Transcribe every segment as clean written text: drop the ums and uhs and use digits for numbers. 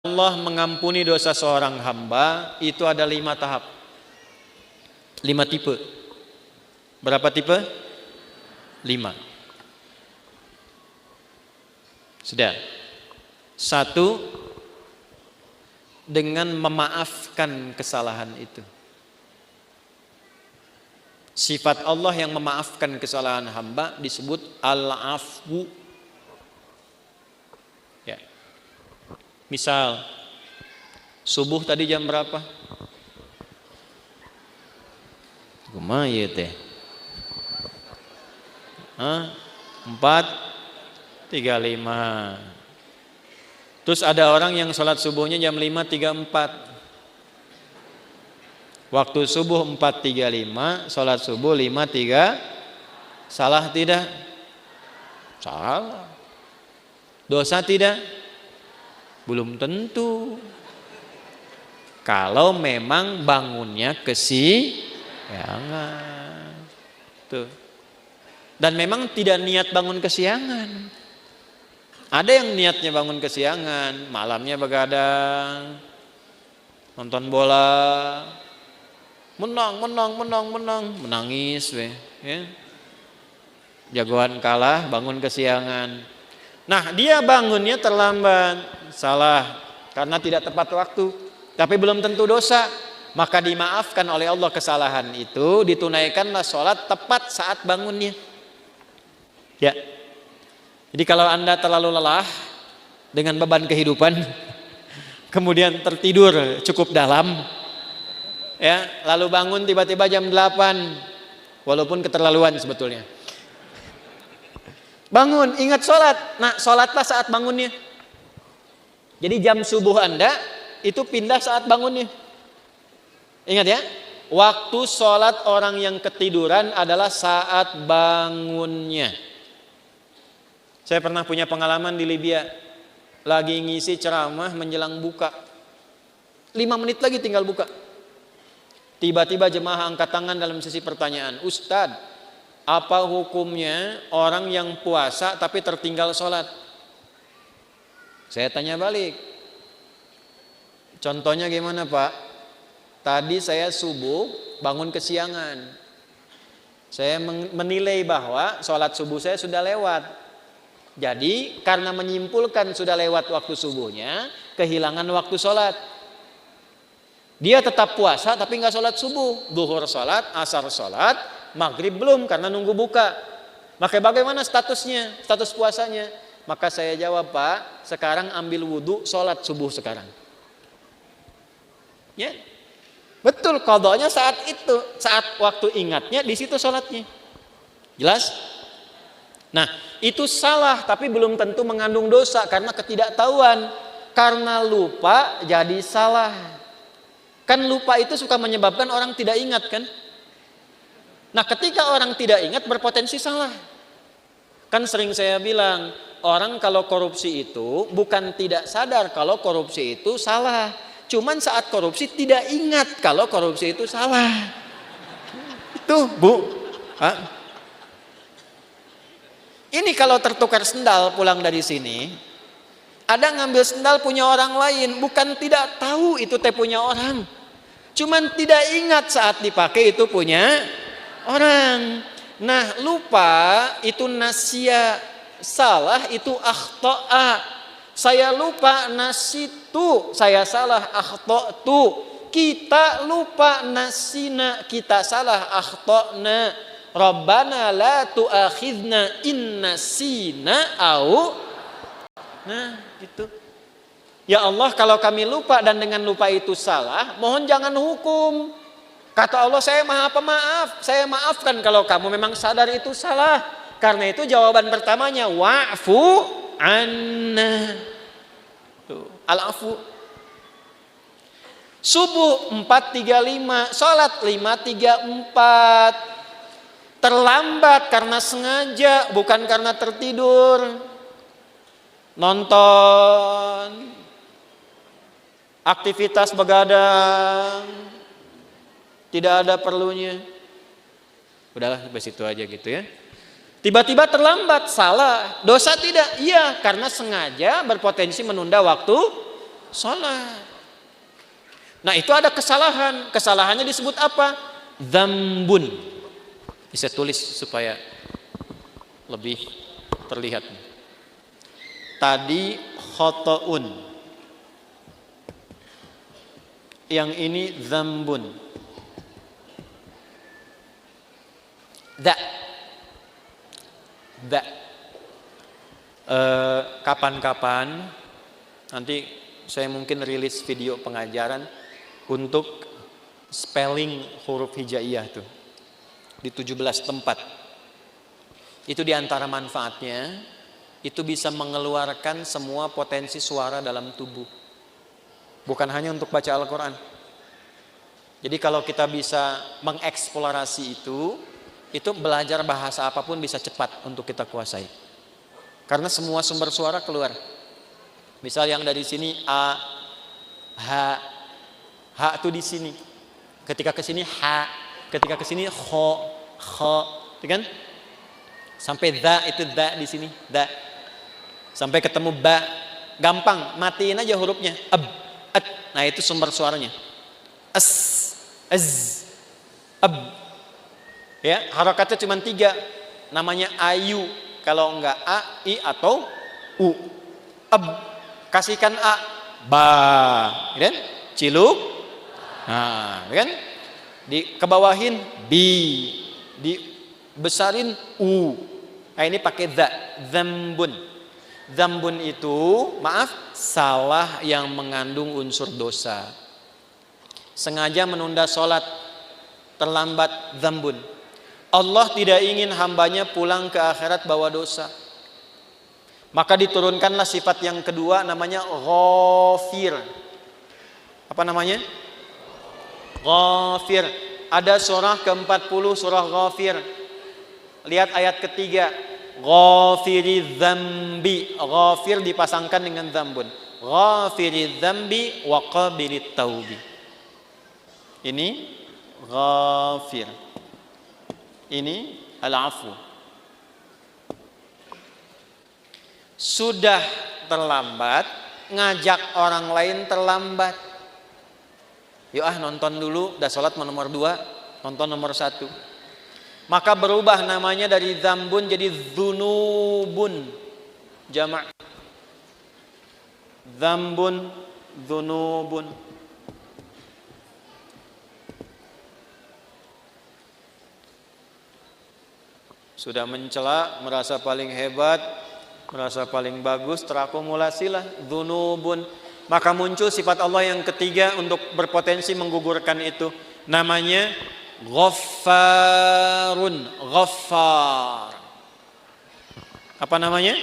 Allah mengampuni dosa seorang hamba itu ada 5 tahap, 5 tipe. Berapa tipe? 5. Sudah. 1, dengan memaafkan kesalahan itu. Sifat Allah yang memaafkan kesalahan hamba disebut al-afwu. Ya. Misal subuh tadi jam berapa? Kumaha ieu teh? 4:35. Terus ada orang yang sholat subuhnya jam 5:34. Waktu subuh 4:35, sholat subuh 5:3. Salah tidak? Salah. Dosa tidak? Belum tentu. Kalau memang bangunnya kesiangan. Tuh. Dan memang tidak niat bangun kesiangan. Ada yang niatnya bangun kesiangan, malamnya begadang, nonton bola, menangis we, ya. Jagoan kalah, bangun kesiangan. Nah, dia bangunnya terlambat, salah karena tidak tepat waktu, tapi belum tentu dosa. Maka dimaafkan oleh Allah kesalahan itu, ditunaikanlah sholat tepat saat bangunnya. Ya. Jadi kalau Anda terlalu lelah dengan beban kehidupan, kemudian tertidur cukup dalam, ya, lalu bangun tiba-tiba jam 8, walaupun keterlaluan sebetulnya. Bangun, ingat sholat. Nah, sholatlah saat bangunnya. Jadi jam subuh Anda itu pindah saat bangunnya. Ingat ya, waktu sholat orang yang ketiduran adalah saat bangunnya. Saya pernah punya pengalaman di Libya. Lagi ngisi ceramah menjelang buka. 5 menit lagi tinggal buka. Tiba-tiba jemaah angkat tangan dalam sesi pertanyaan. Ustadz, apa hukumnya orang yang puasa tapi tertinggal sholat? Saya tanya balik. Contohnya gimana Pak? Tadi saya subuh bangun kesiangan. Saya menilai bahwa sholat subuh saya sudah lewat. Jadi karena menyimpulkan sudah lewat waktu subuhnya, kehilangan waktu sholat. Dia tetap puasa tapi nggak sholat subuh. Duhur sholat, asar sholat, maghrib belum karena nunggu buka. Maka bagaimana statusnya, status puasanya? Maka saya jawab, Pak, sekarang ambil wudhu, sholat subuh sekarang. Ya, betul, qadanya saat itu, saat waktu ingatnya di situ sholatnya. Jelas? Nah, itu salah tapi belum tentu mengandung dosa karena ketidaktahuan. Karena lupa jadi salah. Kan lupa itu suka menyebabkan orang tidak ingat kan? Nah, ketika orang tidak ingat berpotensi salah. Kan sering saya bilang, orang kalau korupsi itu bukan tidak sadar kalau korupsi itu salah. Cuman saat korupsi tidak ingat kalau korupsi itu salah. Itu, Bu. Ini kalau tertukar sendal pulang dari sini, ada ngambil sendal punya orang lain, bukan tidak tahu itu teh punya orang. Cuman tidak ingat saat dipakai itu punya orang. Nah, lupa itu nasya, salah itu akhta'a. Saya lupa nasitu, saya salah akhta'tu. Kita lupa nasina, kita salah akhta'na. Rabbana la tu'akhidna in nasina au. Nah, gitu. Ya Allah, kalau kami lupa dan dengan lupa itu salah, mohon jangan hukum. Kata Allah, saya Maha Pemaaf, saya maafkan kalau kamu memang sadar itu salah. Karena itu jawaban pertamanya wa'fu anna. Tuh, al-afu. Subuh 4:35, salat 5:34. Terlambat karena sengaja, bukan karena tertidur. Nonton, aktivitas begadang, tidak ada perlunya. Udahlah sampai situ aja gitu ya. Tiba-tiba terlambat, salah. Dosa tidak? Iya, karena sengaja berpotensi menunda waktu Salat. Nah, itu ada kesalahan. Kesalahannya disebut apa? Dzambun. Bisa tulis supaya lebih terlihat. Tadi khotoun. Yang ini dzambun. Kapan-kapan nanti saya mungkin rilis video pengajaran untuk spelling huruf hijaiyah tuh di 17 tempat. Itu diantara manfaatnya, itu bisa mengeluarkan semua potensi suara dalam tubuh. Bukan hanya untuk baca Al-Quran. Jadi kalau kita bisa mengeksplorasi itu belajar bahasa apapun bisa cepat untuk kita kuasai. Karena semua sumber suara keluar. Misal yang dari sini a, ha itu di sini. Ketika ke sini ha, ketika ke sini kho, kan? Sampai da itu da di sini, da. Sampai ketemu ba, gampang, matiin aja hurufnya. Ab, at. Nah, itu sumber suaranya. As, az, ab. Ya, harakatnya cuma 3. Namanya ayu. Kalau enggak a, i atau u. Ab. Kasihkan a, ba. Kan? Ciluk. Nah, kan? Dikebawahin bi. Dibesarin u. Nah, ini pakai za, dzambun. Dzambun itu, maaf, salah yang mengandung unsur dosa. Sengaja menunda sholat, terlambat, dzambun. Allah tidak ingin hambanya pulang ke akhirat bawa dosa. Maka diturunkanlah sifat yang kedua, namanya ghafir. Apa namanya? Ghafir. Ada surah ke-40, surah Ghafir. Lihat ayat ketiga. Ghafiri dzambi. Ghafir dipasangkan dengan dzambun. Ghafiri dzambi wa qabilit taubi. Ini ghafir. Ini al-afu. Sudah terlambat, ngajak orang lain terlambat. Yuk nonton dulu, udah sholat nomor 2, nonton nomor 1. Maka berubah namanya dari dzambun jadi dzunubun. Jamak. Dzambun, dzunubun. Sudah mencela, merasa paling hebat, merasa paling bagus, terakumulasilah dzunubun. Maka muncul sifat Allah yang ketiga untuk berpotensi menggugurkan itu. Namanya Ghaffarun. Ghaffar. Apa namanya?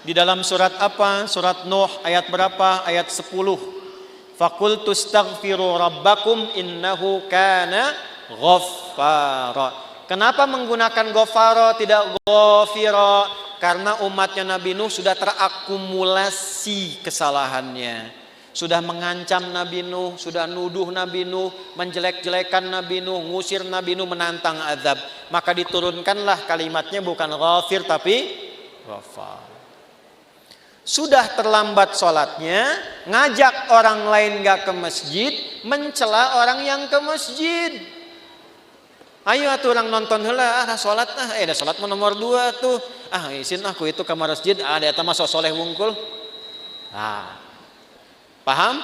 Di dalam surat apa? Surat Nuh ayat berapa? Ayat 10. Faqultu astaghfiru rabbakum innahu kana ghaffara. Kenapa menggunakan ghafara tidak ghafira? Karena umatnya Nabi Nuh sudah terakumulasi kesalahannya. Sudah mengancam Nabi Nuh, sudah nuduh Nabi Nuh, menjelek-jelekan Nabi Nuh, ngusir Nabi Nuh, menantang azab. Maka diturunkanlah kalimatnya bukan ghafir tapi ghafar. Sudah terlambat sholatnya, ngajak orang lain gak ke masjid, mencela orang yang ke masjid. Ayo atuh orang nonton heula, sholat dah sholat nomor 2 tuh. Isin aku itu ke masjid, ada eta mah soleh wungkul. Paham?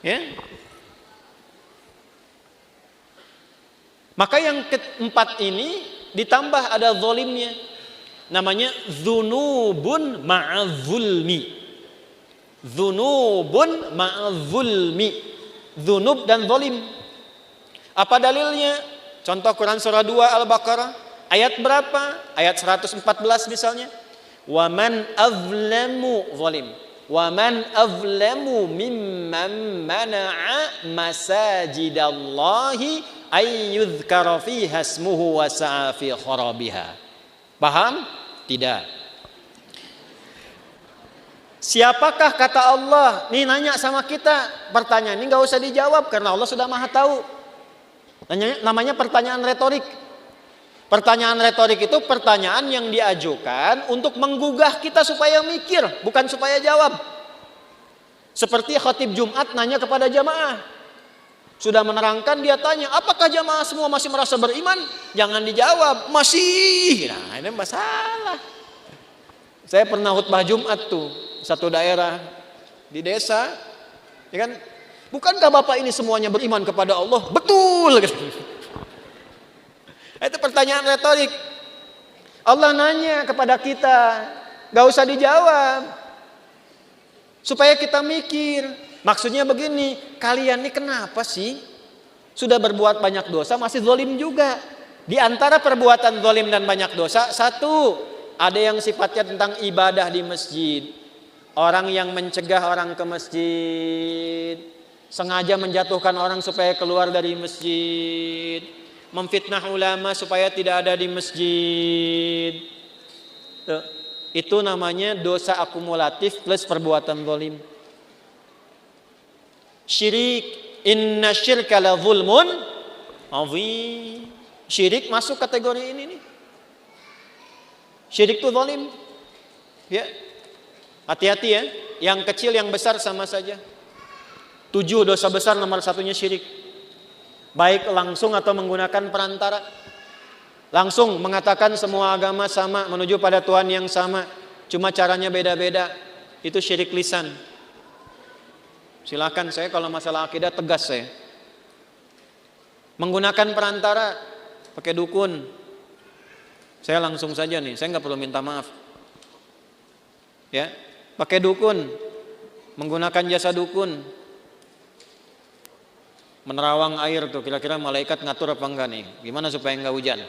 Ya. Maka yang keempat ini ditambah ada zalimnya. Namanya dzunubun ma'adzulmi. Dzunubun ma'adzulmi. Dzunub dan zalim. Apa dalilnya? Contoh Quran surah 2 Al-Baqarah ayat berapa? Ayat 114 misalnya. Wa man azlamu zalim. Wa man azlamu mimman mana'a masajidallahi ay yuzkara fiha ismuhu wa sa'a fi kharabiha. Paham? Tidak. Siapakah kata Allah? Nih nanya sama kita. Pertanyaan ini enggak usah dijawab karena Allah sudah Maha tahu. Namanya pertanyaan retorik. Pertanyaan retorik itu pertanyaan yang diajukan untuk menggugah kita supaya mikir, bukan supaya jawab. Seperti khatib Jumat nanya kepada jamaah. Sudah menerangkan, dia tanya, apakah jamaah semua masih merasa beriman? Jangan dijawab, masih. Nah, ini masalah. Saya pernah khutbah Jumat tuh, satu daerah di desa, ya kan? Bukankah Bapak ini semuanya beriman kepada Allah? Betul. Itu pertanyaan retorik. Allah nanya kepada kita, gak usah dijawab, supaya kita mikir. Maksudnya begini, kalian ini kenapa sih sudah berbuat banyak dosa masih zalim juga? Di antara perbuatan zalim dan banyak dosa, satu, ada yang sifatnya tentang ibadah di masjid. Orang yang mencegah orang ke masjid, sengaja menjatuhkan orang supaya keluar dari masjid, memfitnah ulama supaya tidak ada di masjid. Itu namanya dosa akumulatif plus perbuatan zalim. Syirik, inna syirka la zulmun azim. Syirik masuk kategori ini nih. Syirik itu zalim. Ya. Hati-hati ya, yang kecil yang besar sama saja. 7 dosa besar nomor satunya syirik. Baik langsung atau menggunakan perantara. Langsung mengatakan semua agama sama, menuju pada Tuhan yang sama, cuma caranya beda-beda. Itu syirik lisan. Silakan, saya kalau masalah akidah tegas saya. Menggunakan perantara, pakai dukun. Saya langsung saja nih, saya nggak perlu minta maaf. Ya, pakai dukun, menggunakan jasa dukun, menerawang air tuh, kira-kira malaikat ngatur apa enggak nih? Gimana supaya enggak hujan?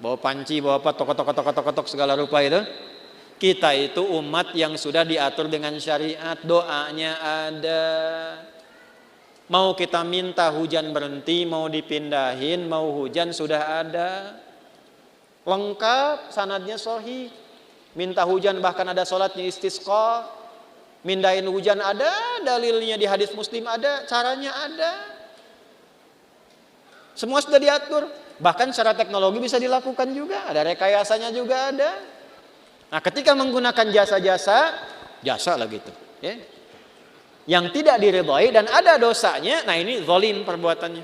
Bawa panci, bawa apa, tokotok segala rupa itu. Kita itu umat yang sudah diatur dengan syariat, doanya ada. Mau kita minta hujan berhenti, mau dipindahin, mau hujan sudah ada. Lengkap, sanadnya sahih. Minta hujan bahkan ada sholatnya istisqa. Mindahin hujan ada, dalilnya di hadis Muslim ada, caranya ada. Semua sudah diatur. Bahkan secara teknologi bisa dilakukan juga, ada rekayasanya juga ada. Nah, ketika menggunakan jasa-jasa, jasa lah gitu, ya, yang tidak diridhai dan ada dosanya, nah ini zalim perbuatannya.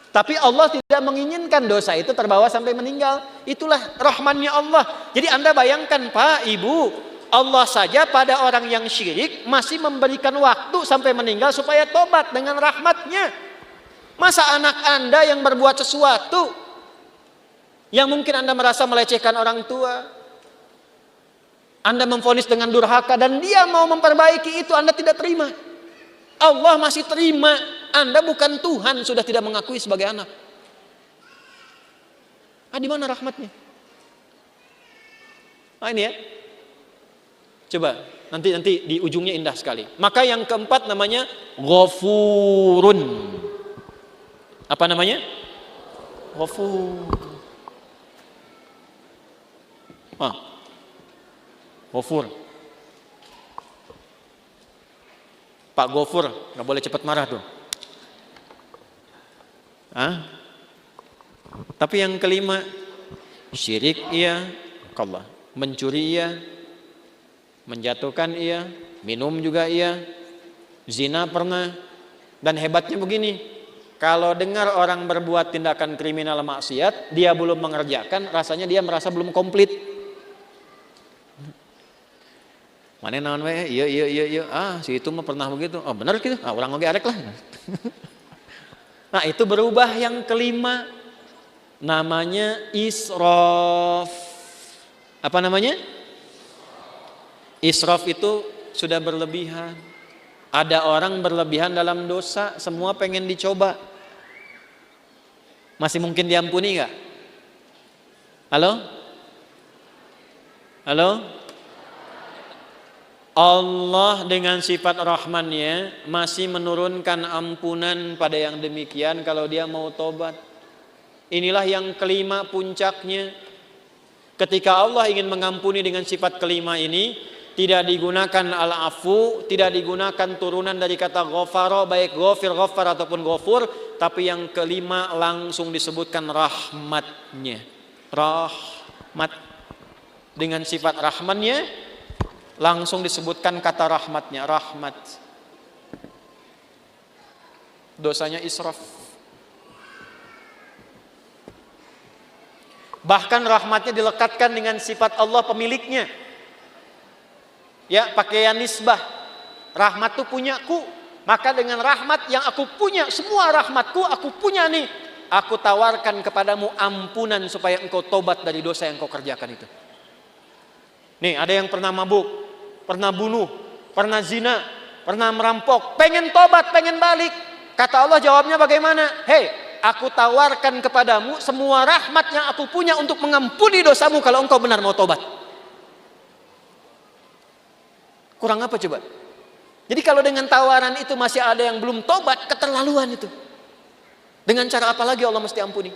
Tapi Allah tidak menginginkan dosa itu terbawa sampai meninggal. Itulah rahmannya Allah. Jadi Anda bayangkan Pak, Ibu, Allah saja pada orang yang syirik masih memberikan waktu sampai meninggal supaya tobat dengan rahmatnya. Masa anak Anda yang berbuat sesuatu yang mungkin Anda merasa melecehkan orang tua, Anda memvonis dengan durhaka dan dia mau memperbaiki itu, Anda tidak terima. Allah masih terima. Anda bukan Tuhan, sudah tidak mengakui sebagai anak. Di mana rahmatnya? Nah ini ya. Coba nanti di ujungnya indah sekali. Maka yang keempat namanya Ghafurun. Apa namanya? Ghafur. Ghafur. Pak Ghafur, nggak boleh cepat marah tuh. Tapi yang kelima, syirik iya, Allah, mencuri iya, menjatuhkan iya, minum juga iya, zina pernah. Dan hebatnya begini, kalau dengar orang berbuat tindakan kriminal maksiat, dia belum mengerjakan, rasanya dia merasa belum komplit. Mana naon we? Iya. Si itu mah pernah begitu. Oh, benar gitu. Orang oge arek lah. Nah, itu berubah yang kelima. Namanya israf. Apa namanya? Israf itu sudah berlebihan. Ada orang berlebihan dalam dosa, semua pengen dicoba. Masih mungkin diampuni enggak? Halo? Halo? Allah dengan sifat rahmannya masih menurunkan ampunan pada yang demikian kalau dia mau tobat. Inilah yang kelima puncaknya. Ketika Allah ingin mengampuni dengan sifat kelima ini, tidak digunakan al-afu, tidak digunakan turunan dari kata ghafara, baik ghafir, ghafar ataupun ghafur, tapi yang kelima langsung disebutkan rahmatnya. Rahmat. Dengan sifat rahmannya langsung disebutkan kata rahmatnya, rahmat. Dosanya israf. Bahkan rahmatnya dilekatkan dengan sifat Allah pemiliknya. Ya, pakaian nisbah. Rahmat itu punyaku. Maka dengan rahmat yang aku punya, semua rahmatku aku punya nih. Aku tawarkan kepadamu ampunan supaya engkau tobat dari dosa yang kau kerjakan itu. Nih, ada yang pernah mabuk, pernah bunuh, pernah zina, pernah merampok, pengen tobat, pengen balik. Kata Allah jawabnya bagaimana? Hei, aku tawarkan kepadamu semua rahmat yang aku punya untuk mengampuni dosamu kalau engkau benar mau tobat. Kurang apa coba? Jadi kalau dengan tawaran itu masih ada yang belum tobat, keterlaluan itu. Dengan cara apa lagi Allah mesti ampuni?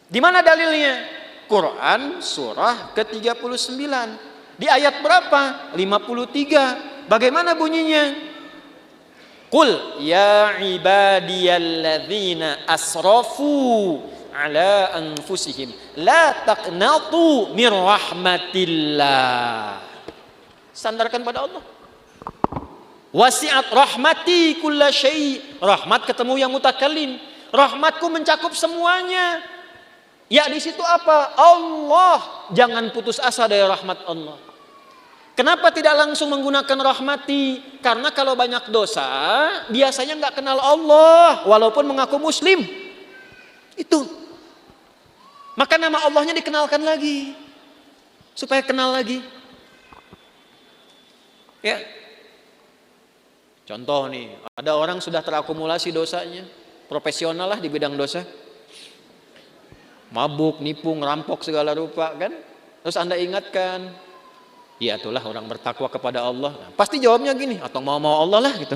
Di mana dalilnya? Quran surah ke-39. Di ayat berapa? 53. Bagaimana bunyinya? Qul ya ibadiyalladzina asrafu ala anfusihim la taqnatu mir rahmatillah. Sandarkan pada Allah. Wasi'at rahmati kulla syai'. Rahmat ketemu yang mutakallim. Rahmatku mencakup semuanya. Ya di situ apa? Allah. Jangan putus asa dari rahmat Allah. Kenapa tidak langsung menggunakan rahmati? Karena kalau banyak dosa, biasanya nggak kenal Allah, walaupun mengaku Muslim. Itu. Maka nama Allahnya dikenalkan lagi, supaya kenal lagi. Ya. Contoh nih, ada orang sudah terakumulasi dosanya, profesional lah di bidang dosa, mabuk, nipu, ngerampok segala rupa kan? Terus Anda ingatkan, ya itulah orang bertakwa kepada Allah. Nah, pasti jawabnya gini, atau mau Allah lah gitu.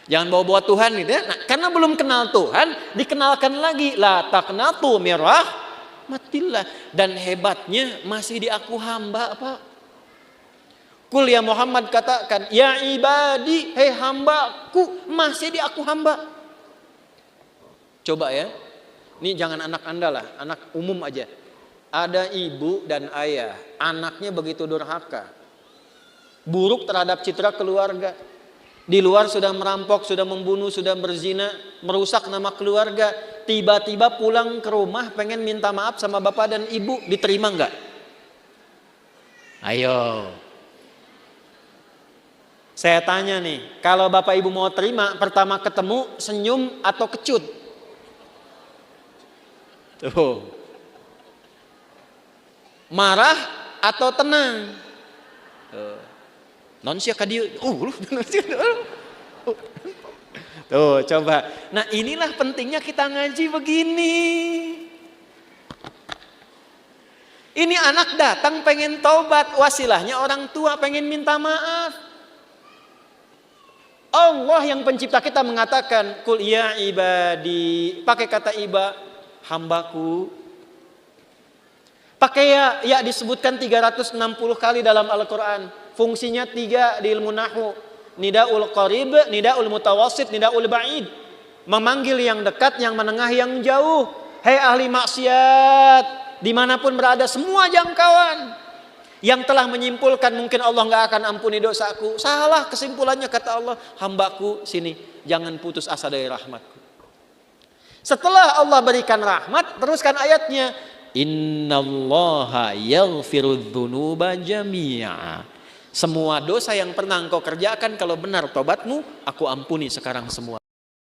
Jangan bawa-bawa Tuhan gitu ya. Nah, karena belum kenal Tuhan, dikenalkan lagi la taqnatu mir rahmatillah. Dan hebatnya masih diaku hamba, Pak. Kul ya Muhammad katakan, ya ibadi, hei hambaku, masih diaku hamba. Coba ya. Ini jangan anak Anda lah, anak umum aja. Ada ibu dan ayah, anaknya begitu durhaka, buruk terhadap citra keluarga. Di luar sudah merampok, sudah membunuh, sudah berzina, merusak nama keluarga. Tiba-tiba pulang ke rumah pengen minta maaf sama bapak dan ibu, diterima nggak? Ayo. Saya tanya nih, kalau bapak ibu mau terima, pertama ketemu senyum atau kecut? Tuh. Marah atau tenang? Non sia kadieu. Tuh, coba. Nah, inilah pentingnya kita ngaji begini. Ini anak datang pengen taubat, wasilahnya orang tua pengen minta maaf. Allah yang pencipta kita mengatakan, "Qul ya ibadi." Pakai kata iba, hambaku. Pakai ya disebutkan 360 kali dalam Al-Quran. Fungsinya 3 di ilmu nahwu. Nidaul qarib, nidaul mutawassit, nidaul ba'id. Memanggil yang dekat, yang menengah, yang jauh. Hei ahli maksiat, dimanapun berada, semua jangkauan. Yang telah menyimpulkan mungkin Allah nggak akan ampuni dosaku. Salah kesimpulannya kata Allah, hambaku sini, jangan putus asa dari rahmatku. Setelah Allah berikan rahmat, teruskan ayatnya. Innallaha yaghfirudz dzunuba jami'a. Semua dosa yang pernah engkau kerjakan, kalau benar tobatmu, aku ampuni sekarang semua.